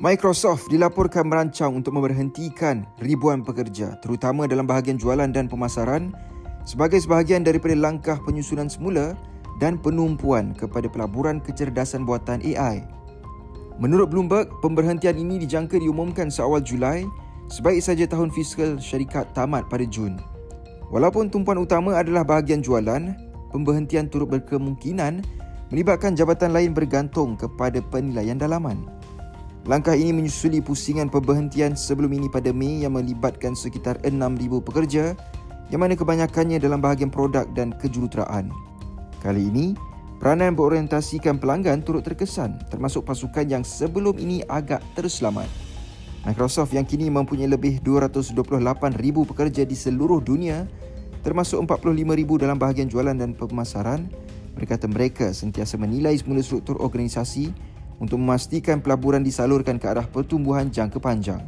Microsoft dilaporkan merancang untuk memberhentikan ribuan pekerja, terutama dalam bahagian jualan dan pemasaran, sebagai sebahagian daripada langkah penyusunan semula dan penumpuan kepada pelaburan kecerdasan buatan AI. Menurut Bloomberg, pemberhentian ini dijangka diumumkan seawal Julai, sebaik saja tahun fiskal syarikat tamat pada Jun. Walaupun tumpuan utama adalah bahagian jualan, pemberhentian turut berkemungkinan melibatkan jabatan lain bergantung kepada penilaian dalaman. Langkah ini menyusuli pusingan pemberhentian sebelum ini pada Mei yang melibatkan sekitar 6,000 pekerja, yang mana kebanyakannya dalam bahagian produk dan kejuruteraan. Kali ini, peranan berorientasikan pelanggan turut terkesan, termasuk pasukan yang sebelum ini agak terselamat. Microsoft yang kini mempunyai lebih 228,000 pekerja di seluruh dunia, termasuk 45,000 dalam bahagian jualan dan pemasaran, berkata mereka sentiasa menilai semula struktur organisasi untuk memastikan pelaburan disalurkan ke arah pertumbuhan jangka panjang.